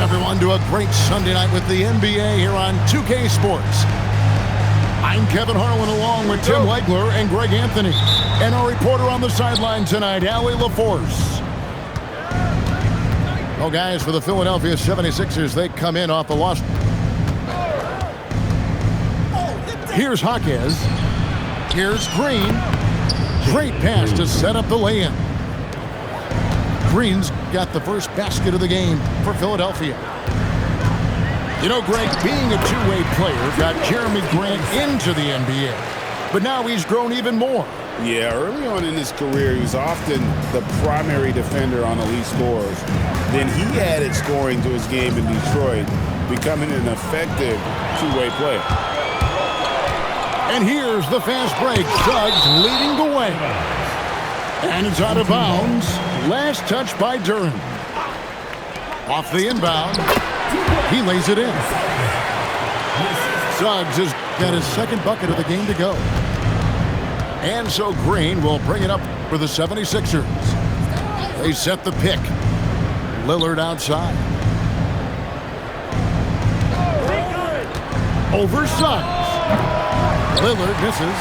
everyone, to a great Sunday night with the NBA here on 2K Sports. I'm Kevin Harlan along with Tim Legler and Greg Anthony. And our reporter on the sideline tonight, Allie LaForce. Well, guys, for the Philadelphia 76ers, they come in off the loss. Here's Hawkes. Here's Green. Great pass to set up the lay-in. Green's got the first basket of the game for Philadelphia. You know, Greg, being a two-way player got Jeremy Grant into the NBA, but now he's grown even more. Yeah, early on in his career, he was often the primary defender on elite scorers. Then he added scoring to his game in Detroit, becoming an effective two-way player. And here's the fast break. Suggs leading the way. And it's out of bounds. Last touch by Duren. Off the inbound. He lays it in. Suggs has got his second bucket of the game to go. And so Green will bring it up for the 76ers. They set the pick. Lillard outside. Over Suggs. Lillard misses.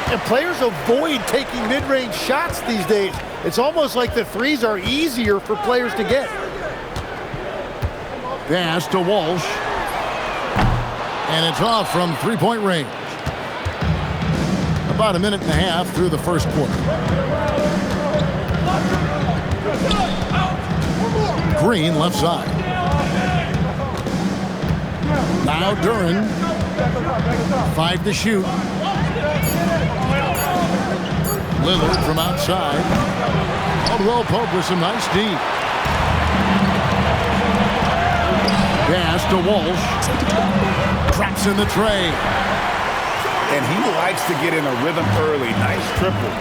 And players avoid taking mid-range shots these days. It's almost like the threes are easier for players to get. Pass to Walsh. And it's off from three-point range. About a minute and a half through the first quarter. Green left side. Now Duren. 5 to shoot. Lillard from outside. Caldwell Pope with some nice D. Pass to Walsh. Traps in the tray. And he likes to get in a rhythm early. Nice triple.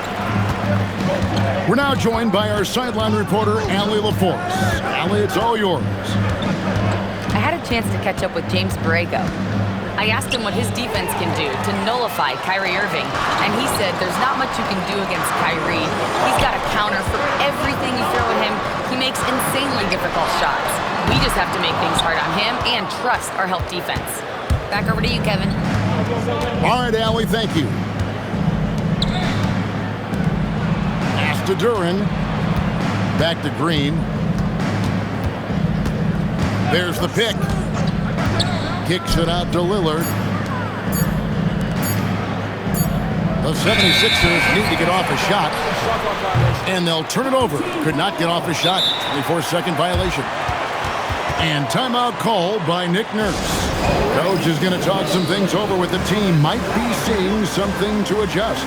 We're now joined by our sideline reporter, Allie LaForce. Allie, it's all yours. I had a chance to catch up with James Borrego. I asked him what his defense can do to nullify Kyrie Irving, and he said there's not much you can do against Kyrie. He's got a counter for everything you throw at him. He makes insanely difficult shots. We just have to make things hard on him and trust our help defense. Back over to you, Kevin. All right, Allie, thank you. Pass to Duren. Back to Green. There's the pick. Kicks it out to Lillard. The 76ers need to get off a shot. And they'll turn it over. Could not get off a shot. 24-second violation. And timeout called by Nick Nurse. Coach is going to talk some things over with the team. Might be seeing something to adjust.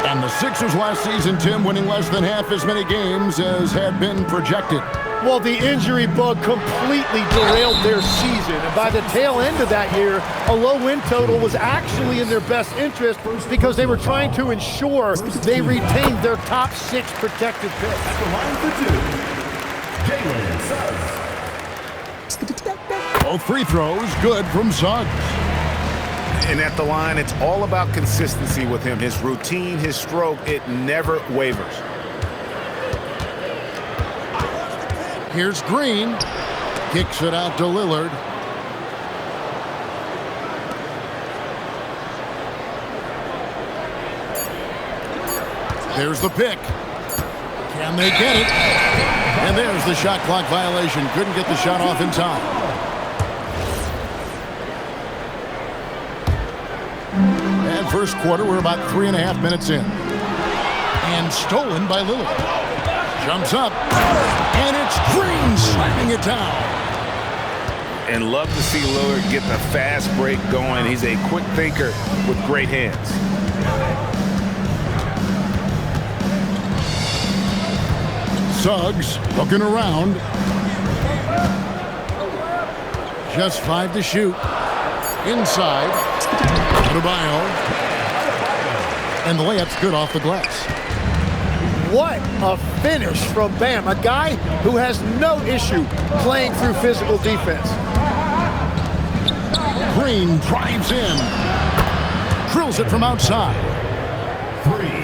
And the Sixers last season, Tim, winning less than half as many games as had been projected. Well, the injury bug completely derailed their season. And by the tail end of that year, a low win total was actually in their best interest because they were trying to ensure they retained their top 6 protected picks. At the line for 2, Jalen Suggs. Both free throws good from Suggs. And at the line, it's all about consistency with him. His routine, his stroke, it never wavers. Here's Green. Kicks it out to Lillard. There's the pick. Can they get it? And there's the shot clock violation. Couldn't get the shot off in time. And first quarter, we're about 3.5 minutes in. And stolen by Lillard. Jumps up. And it's Green slapping it down. And love to see Lillard get the fast break going. He's a quick thinker with great hands. Suggs looking around. Just 5 to shoot. Inside. Adebayo. And the layup's good off the glass. what a finish from Bam, a guy who has no issue playing through physical defense. Green drives in. Drills it from outside.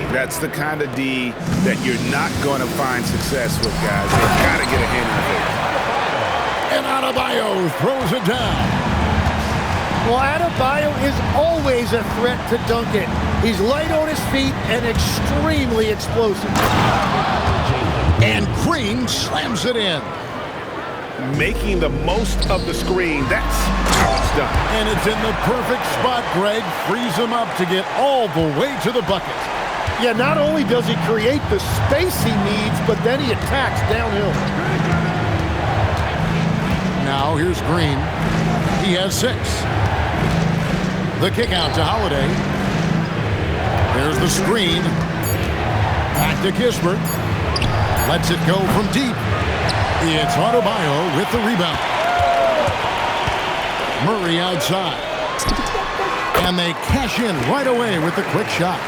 That's the kind of D that you're not going to find success with, guys. They've got to get a hand in the face. And Adebayo throws it down. Well, Adebayo is always a threat to dunk it. He's light on his feet and extremely explosive. And Green slams it in. Making the most of the screen. That's how it's done. And it's in the perfect spot, Greg. Frees him up to get all the way to the bucket. Yeah, not only does he create the space he needs, but then he attacks downhill. Now here's Green. He has 6. The kick out to Holiday. There's the screen. Back to Kispert. Lets it go from deep. It's Adebayo with the rebound. Murray outside. And they cash in right away with the quick shot.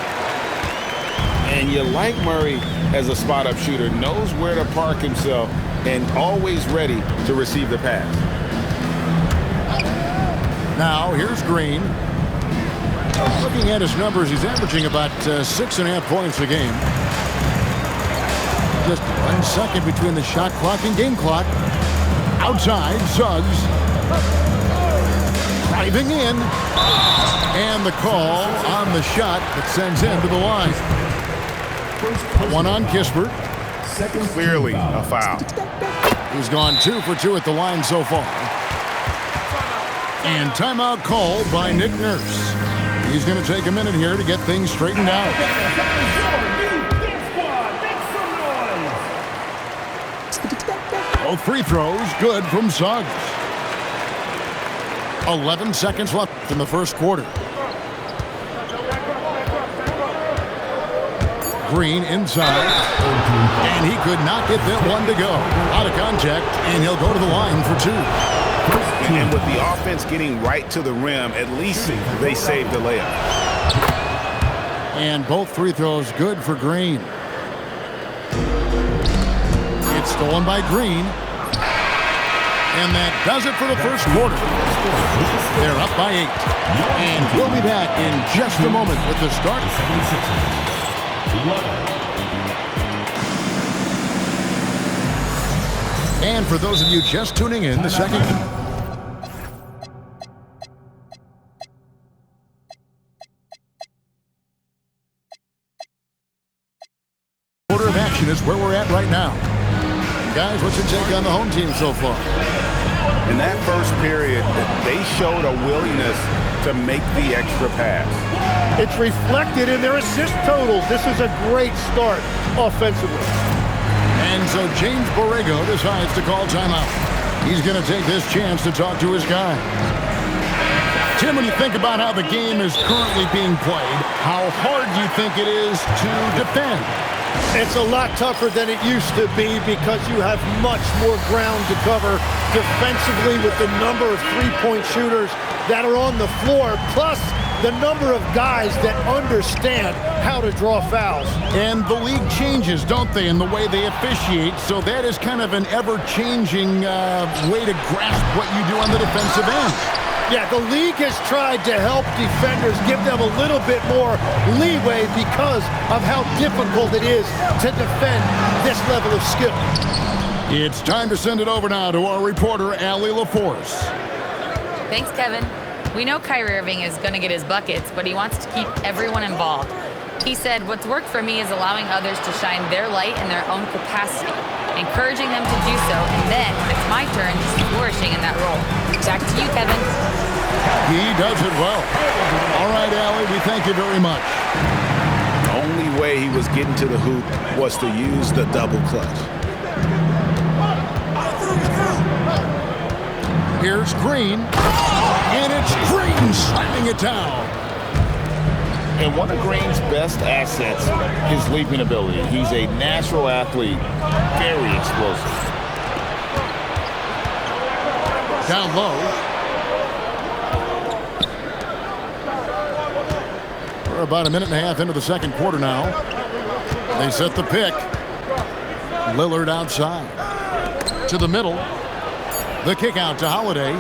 And you like Murray as a spot-up shooter. Knows where to park himself and always ready to receive the pass. Now here's Green. Looking at his numbers, he's averaging about 6.5 points a game. Just 1 second between the shot clock and game clock. Outside, Suggs. Driving in. And the call on the shot that sends him to the line. One on Kispert. Clearly a foul. He's gone 2 for 2 at the line so far. And timeout called by Nick Nurse. He's going to take a minute here to get things straightened out. Both free throws good from Suggs. 11 seconds left in the first quarter. Green inside. And he could not get that one to go. Out of contact, and he'll go to the line for 2. And with the offense getting right to the rim, at least they saved the layup. And both free throws good for Green. It's stolen by Green. And that does it for the first quarter. They're up by 8. And we'll be back in just a moment with the start. And for those of you just tuning in, the second quarter of action is where we're at right now. Guys, what's your take on the home team so far? In that first period, they showed a willingness to make the extra pass. It's reflected in their assist totals. This is a great start offensively. And so James Borrego decides to call timeout. He's going to take this chance to talk to his guy. Tim, when you think about how the game is currently being played, how hard do you think it is to defend? It's a lot tougher than it used to be because you have much more ground to cover defensively with the number of three-point shooters that are on the floor, plus the number of guys that understand how to draw fouls. And the league changes, don't they, in the way they officiate, so that is kind of an ever-changing way to grasp what you do on the defensive end. Yeah, the league has tried to help defenders, give them a little bit more leeway because of how difficult it is to defend this level of skill. It's time to send it over now to our reporter, Allie LaForce. Thanks, Kevin. We know Kyrie Irving is going to get his buckets, but he wants to keep everyone involved. He said, what's worked for me is allowing others to shine their light in their own capacity, encouraging them to do so, and then it's my turn to see flourishing in that role. Back to you, Kevin. He does it well. All right, Allie, we thank you very much. The only way he was getting to the hoop was to use the double clutch. Here's Green, and it's Green slamming it down. And one of Green's best assets, his leaping ability. He's a natural athlete, very explosive. Down low. We're about a minute and a half into the second quarter now. They set the pick. Lillard outside. To the middle. The kick out to Holiday.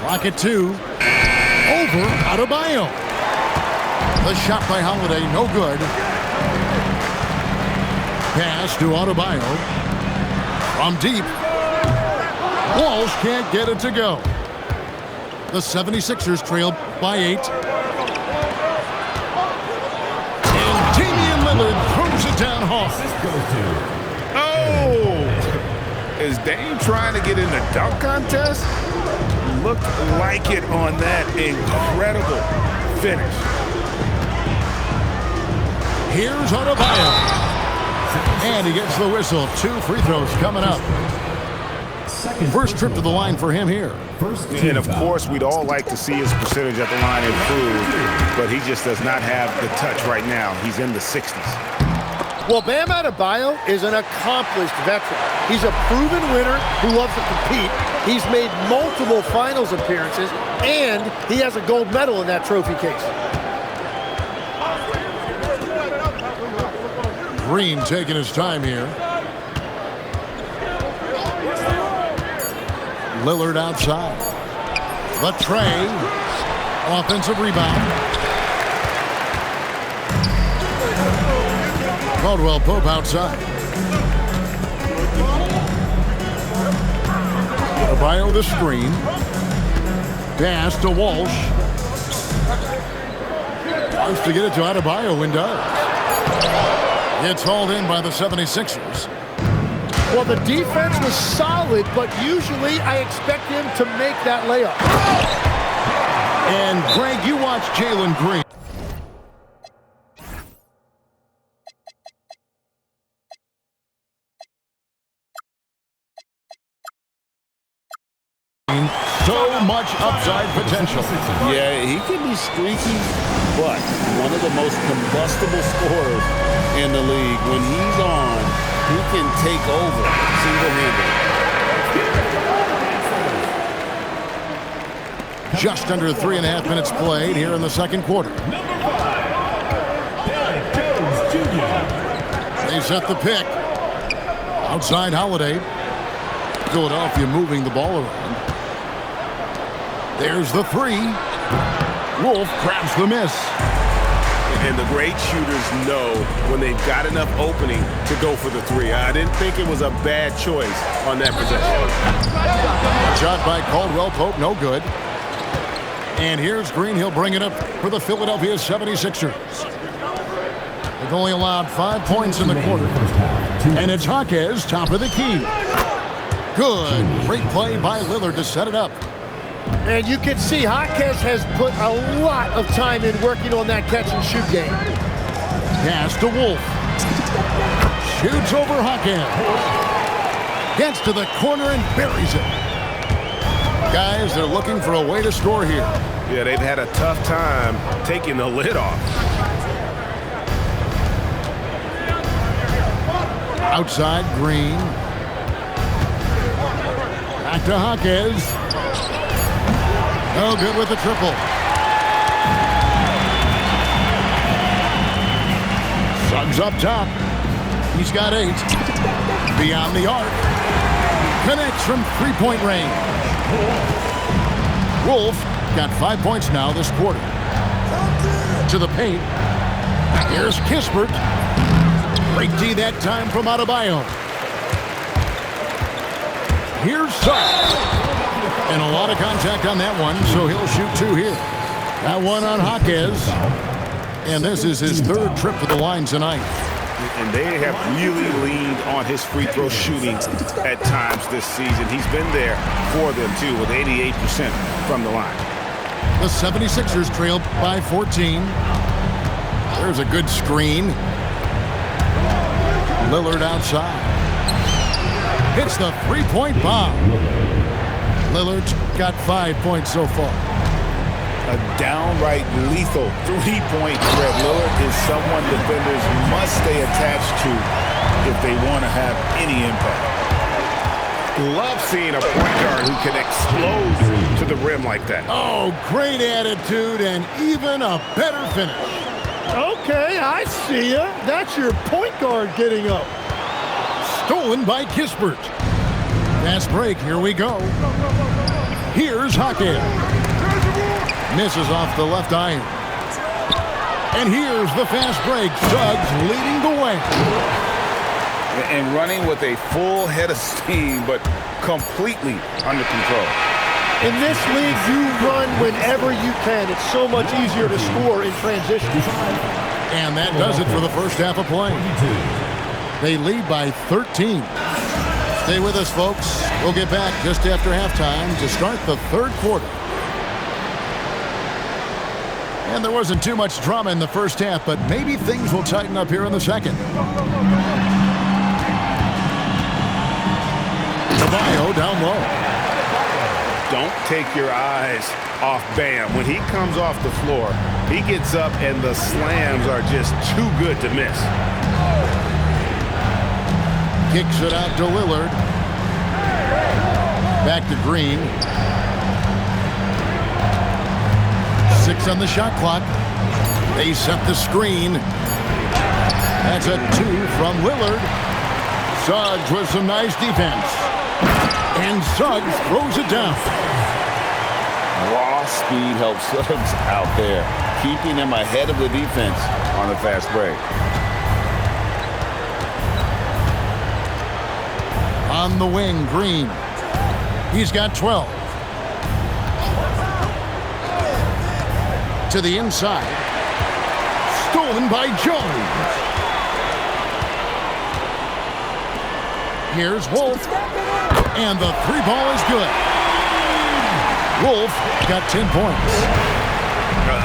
Clock at 2. Over Adebayo. The shot by Holiday, no good. Pass to Adebayo. From deep. Walsh can't get it to go. The 76ers trail by 8. And Damian Lillard throws it down hard. Oh! Is Dame trying to get in the dunk contest? Looked like it on that incredible finish. Here's Adebayo. And he gets the whistle. 2 free throws coming up. First trip to the line for him here. And of course, we'd all like to see his percentage at the line improve, but he just does not have the touch right now. He's in the 60s. Well, Bam Adebayo is an accomplished veteran. He's a proven winner who loves to compete. He's made multiple finals appearances, and he has a gold medal in that trophy case. Green taking his time here. Lillard outside. The tray. Offensive rebound. Caldwell Pope outside. Adebayo the screen. Pass to Walsh. Wants to get it to Adebayo and does. It's hauled in by the 76ers. Well, the defense was solid, but usually I expect him to make that layup. And Greg, you watch Jalen Green. So much upside potential. Yeah, he can be streaky, but one of the most combustible scorers in the league. When he's on, he can take over single-handedly. Just under 3.5 minutes played here in the second quarter. They set the pick. Outside Holiday. Philadelphia moving the ball around. There's the 3. Wolf grabs the miss. And the great shooters know when they've got enough opening to go for the 3. I didn't think it was a bad choice on that possession. Shot by Caldwell Pope, no good. And here's Green. He'll bring it up for the Philadelphia 76ers. They've only allowed 5 points in the quarter. And it's Jaquez, top of the key. Good. Great play by Lillard to set it up. And you can see Jaquez has put a lot of time in working on that catch-and-shoot game. Pass to Wolf. Shoots over Jaquez. Gets to the corner and buries it. Guys, they're looking for a way to score here. Yeah, they've had a tough time taking the lid off. Outside Green. Back to Jaquez. No good with the triple. Suggs up top. He's got 8. Beyond the arc. Connects from three-point range. Wolf got 5 points now this quarter. To the paint. Here's Kispert. Great D that time from Adebayo. Here's Suggs. And a lot of contact on that one, so he'll shoot 2 here. That one on Jaquez. And this is his 3rd trip to the line tonight. And they have really leaned on his free throw shooting at times this season. He's been there for them, too, with 88% from the line. The 76ers trail by 14. There's a good screen. Lillard outside. Hits the three-point bomb. Lillard's got 5 points so far. A downright lethal three-point threat. Lillard is someone defenders must stay attached to if they want to have any impact. Love seeing a point guard who can explode to the rim like that. Oh, great attitude and even a better finish. Okay, I see ya. That's your point guard getting up. Stolen by Kispert. Fast break, here we go. Here's Hackett. Misses off the left iron. And here's the fast break. Suggs leading the way. And running with a full head of steam, but completely under control. In this league, you run whenever you can. It's so much easier to score in transition. And that does it for the first half of play. They lead by 13. Stay with us, folks. We'll get back just after halftime to start the third quarter. And there wasn't too much drama in the first half, but maybe things will tighten up here in the second. Caballo down low. Don't take your eyes off Bam. When he comes off the floor, he gets up and the slams are just too good to miss. Kicks it out to Lillard. Back to Green. 6 on the shot clock. They set the screen. That's a 2 from Lillard. Suggs with some nice defense. And Suggs throws it down. Raw speed helps Suggs out there, keeping him ahead of the defense on the fast break. On the wing, Green. He's got 12. To the inside. Stolen by Jones. Here's Wolf. And the three ball is good. Wolf got 10 points.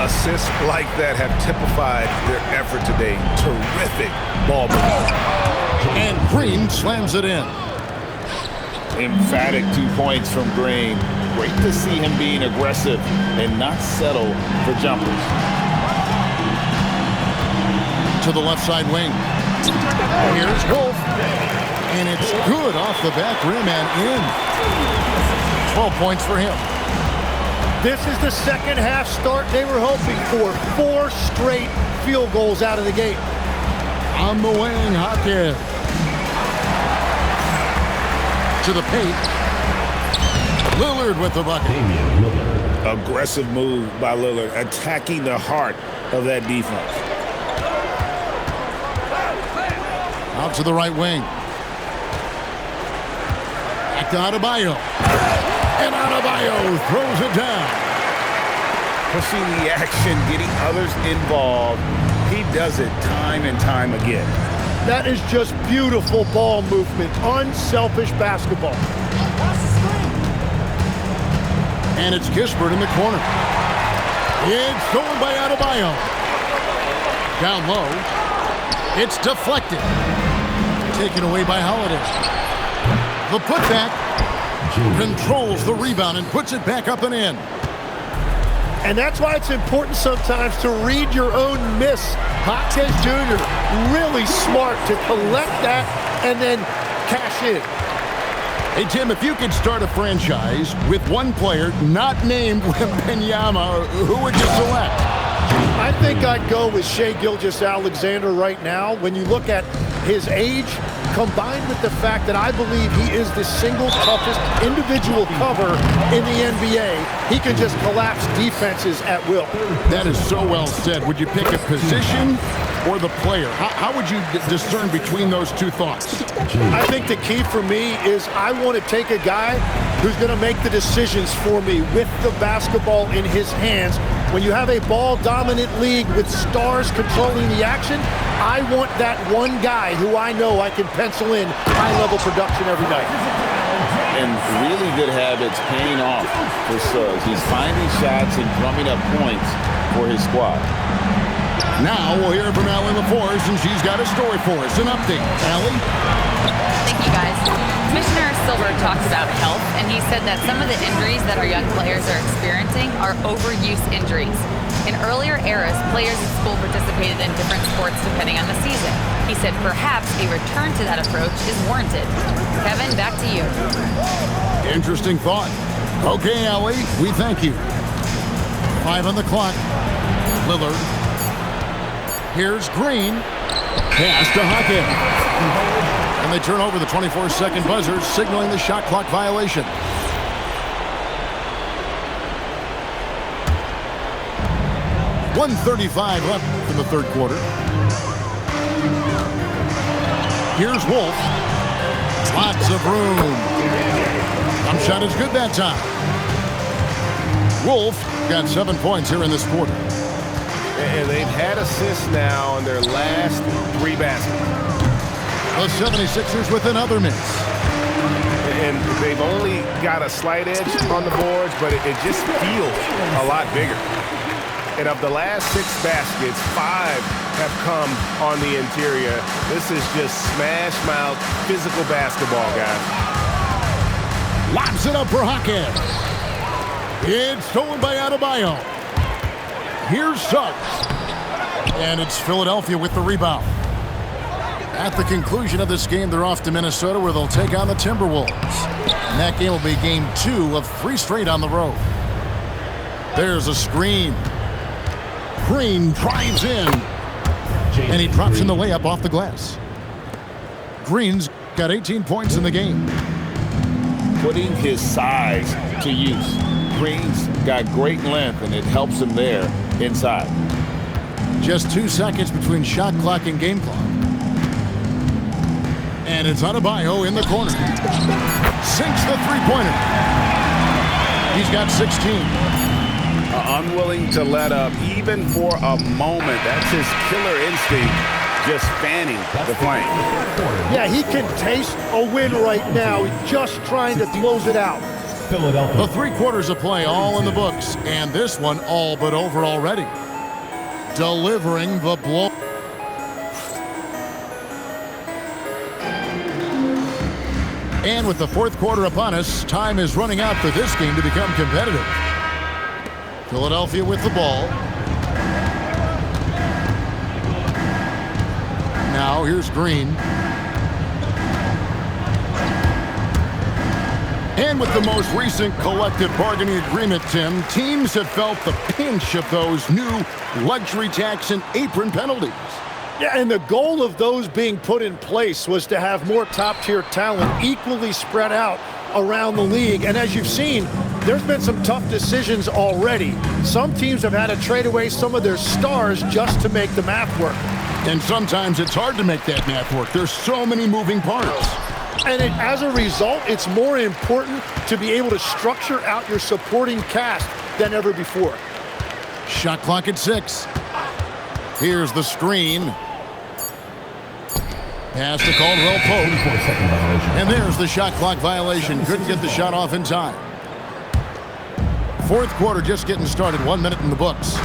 Assists like that have typified their effort today. Terrific ball movement. And Green slams it in. Emphatic 2 points from Green. Great to see him being aggressive and not settle for jumpers. To the left side wing. Here's Wolf. And it's good off the back rim and in. 12 points for him. This is the second half start they were hoping for. 4 straight field goals out of the gate. On the wing, Hackett. To the paint. Lillard with the bucket. Aggressive move by Lillard, attacking the heart of that defense. Out to the right wing. Back to Adebayo. And Adebayo throws it down. Pushing the action, getting others involved. He does it time and time again. That is just beautiful ball movement. Unselfish basketball. And it's Kispert in the corner. It's stolen by Adebayo. Down low. It's deflected. Taken away by Holiday. The putback controls the rebound and puts it back up and in. And that's why it's important sometimes to read your own miss. Hopkins Jr. really smart to collect that and then cash in. Hey, Tim, if you could start a franchise with one player not named Wembanyama, who would you select? I think I'd go with Shai Gilgeous-Alexander right now. When you look at his age, combined with the fact that I believe he is the single toughest individual cover in the NBA, he can just collapse defenses at will. That is so well said. Would you pick a position or the player? How would you discern between those two thoughts? I think the key for me is I want to take a guy who's going to make the decisions for me with the basketball in his hands. When you have a ball-dominant league with stars controlling the action, I want that one guy who I know I can pencil in high-level production every night. And really good habits paying off for Suggs. He's finding shots and drumming up points for his squad. Now we'll hear from Allie LaForce, and she's got a story for us. An update. Allie? Thank you, guys. Commissioner Silver talked about health, and he said that some of the injuries that our young players are experiencing are overuse injuries. In earlier eras, players at school participated in different sports depending on the season. He said perhaps a return to that approach is warranted. Kevin, back to you. Interesting thought. Okay, Allie, we thank you. 5 on the clock. Lillard. Here's Green. Pass to Hawkins. And they turn over the 24-second buzzer, signaling the shot clock violation. .135 left in the third quarter. Here's Wolf. Lots of room. Jump shot is good that time. Wolf got 7 points here in this quarter. And they've had assists now on their last 3 baskets. The 76ers with another miss. And they've only got a slight edge on the boards, but it just feels a lot bigger. And of the last 6 baskets, 5 have come on the interior. This is just smash mouth physical basketball, guys. Lobs it up for Hawkins. It's stolen by Adebayo. Here's Suggs. And it's Philadelphia with the rebound. At the conclusion of this game, they're off to Minnesota, where they'll take on the Timberwolves. And that game will be game 2 of 3 straight on the road. There's a screen. Green drives in. And he drops in the layup off the glass. Green's got 18 points in the game. Putting his size to use. Green's got great length, and it helps him there inside. Just 2 seconds between shot clock and game clock. And it's Adebayo in the corner. Sinks the three-pointer. He's got 16. Unwilling to let up even for a moment. That's his killer instinct, just fanning the flame. Yeah, he can taste a win right now. He's just trying to close it out. The 3 quarters of play all in the books, and this one all but over already. Delivering the blow. And with the 4th quarter upon us, time is running out for this game to become competitive. Philadelphia with the ball. Now here's Green. And with the most recent collective bargaining agreement, Tim, teams have felt the pinch of those new luxury tax and apron penalties. Yeah, and the goal of those being put in place was to have more top-tier talent equally spread out around the league. And as you've seen, there's been some tough decisions already. Some teams have had to trade away some of their stars just to make the math work. And sometimes it's hard to make that math work. There's so many moving parts. And as a result, it's more important to be able to structure out your supporting cast than ever before. Shot clock at 6. Here's the screen. Pass to Caldwell Pope. And there's the shot clock violation. Couldn't get the shot off in time. 4th quarter just getting started. 1 minute in the books.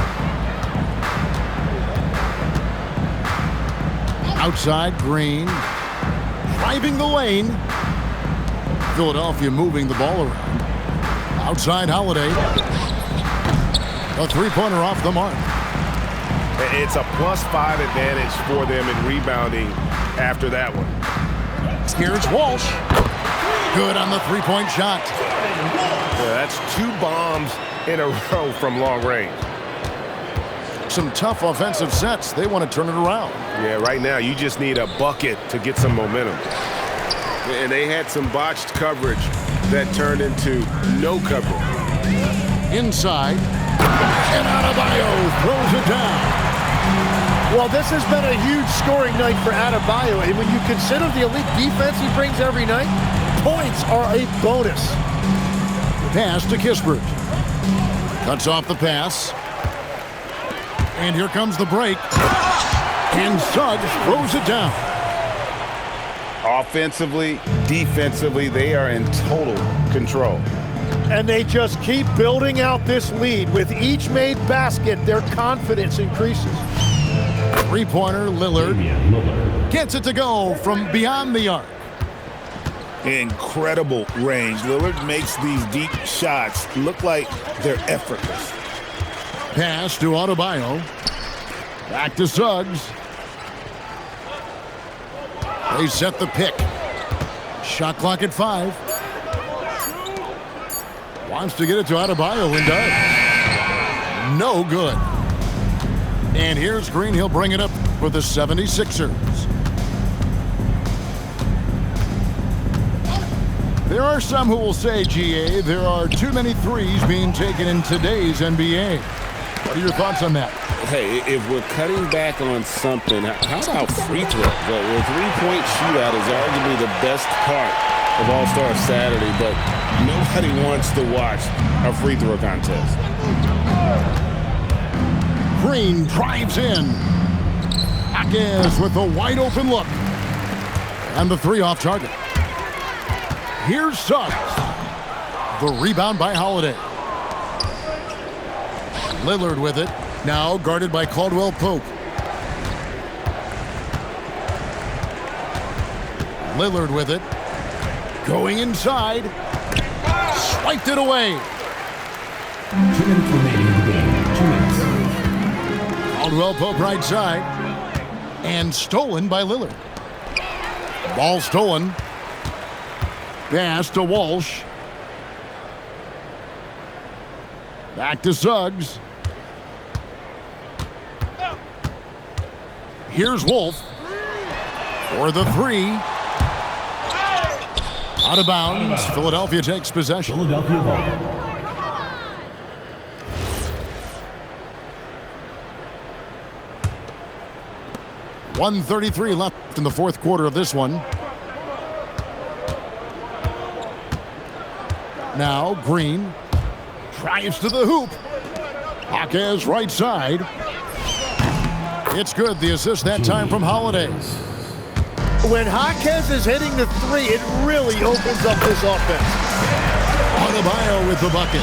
Outside, Green. Driving the lane. Philadelphia moving the ball around. Outside, Holiday. A 3-pointer off the mark. It's a +5 advantage for them in rebounding after that one. Here's Walsh. Good on the 3-point shot. Yeah, that's 2 bombs in a row from long range. Some tough offensive sets. They want to turn it around. Yeah, right now you just need a bucket to get some momentum. And they had some botched coverage that turned into no coverage. Inside. And Adebayo throws it down. Well, this has been a huge scoring night for Adebayo. And when you consider the elite defense he brings every night, points are a bonus. Pass to Kispert. Cuts off the pass. And here comes the break. And Suggs throws it down. Offensively, defensively, they are in total control. And they just keep building out this lead. With each made basket, their confidence increases. 3-pointer, Lillard. Gets it to go from beyond the arc. Incredible range. Lillard makes these deep shots look like they're effortless. Pass to Adebayo. Back to Suggs. They set the pick. Shot clock at 5. Wants to get it to Adebayo and does. No good. And here's Green. He'll bring it up for the 76ers. There are some who will say, GA, there are too many threes being taken in today's NBA. What are your thoughts on that? Hey, if we're cutting back on something, how about free throws? The three-point shootout is arguably the best part of All-Star Saturday, but nobody wants to watch a free throw contest. Green drives in. Jaquez with a wide open look. And the three off target. Here's Suggs. The rebound by Holiday. Lillard with it. Now guarded by Caldwell Pope. Lillard with it. Going inside. Swiped it away. 2 minutes remaining in the game. 2 minutes. Caldwell Pope right side. And stolen by Lillard. Ball stolen. Pass to Walsh. Back to Suggs. Here's Wolf for the three. Out of bounds. Philadelphia takes possession. Philadelphia ball. 1:33 left in the fourth quarter of this one. Now Green drives to the hoop. Jaquez right side. It's good. The assist that time from Holiday. When Jaquez is hitting the three, it really opens up this offense. Adebayo with the bucket.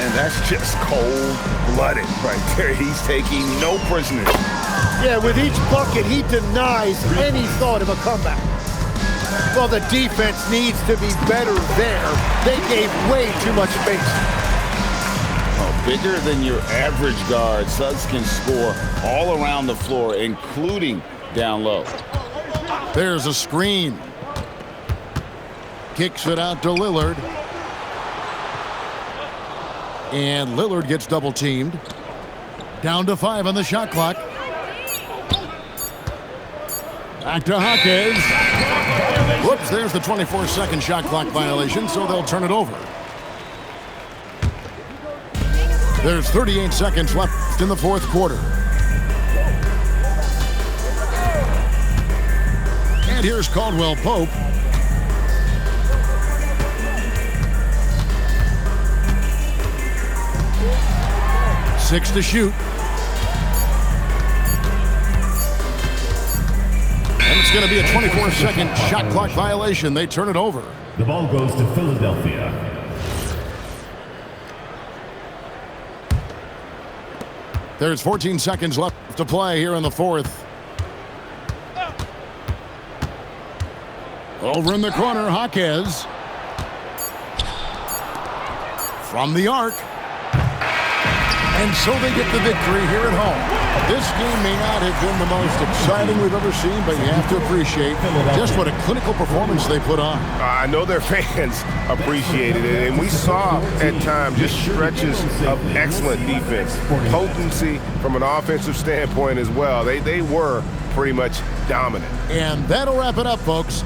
And that's just cold-blooded right there. He's taking no prisoners. Yeah, with each bucket, he denies any thought of a comeback. Well, the defense needs to be better there. They gave way too much space. Oh, bigger than your average guard, Suggs can score all around the floor, including down low. There's a screen. Kicks it out to Lillard. And Lillard gets double teamed. Down to 5 on the shot clock. Back to Jaquez. Whoops, there's the 24-second shot clock violation, so they'll turn it over. There's 38 seconds left in the fourth quarter. And here's Caldwell Pope. Six to shoot. And it's going to be a 24-second shot clock violation. They turn it over. The ball goes to Philadelphia. There's 14 seconds left to play here in the fourth. Over in the corner, Jaquez. From the arc. And so they get the victory here at home. This game may not have been the most exciting we've ever seen, but you have to appreciate just what a clinical performance they put on. I know their fans appreciated it, and we saw at times just stretches of excellent defense, potency from an offensive standpoint as well. They were pretty much dominant. And that'll wrap it up, folks.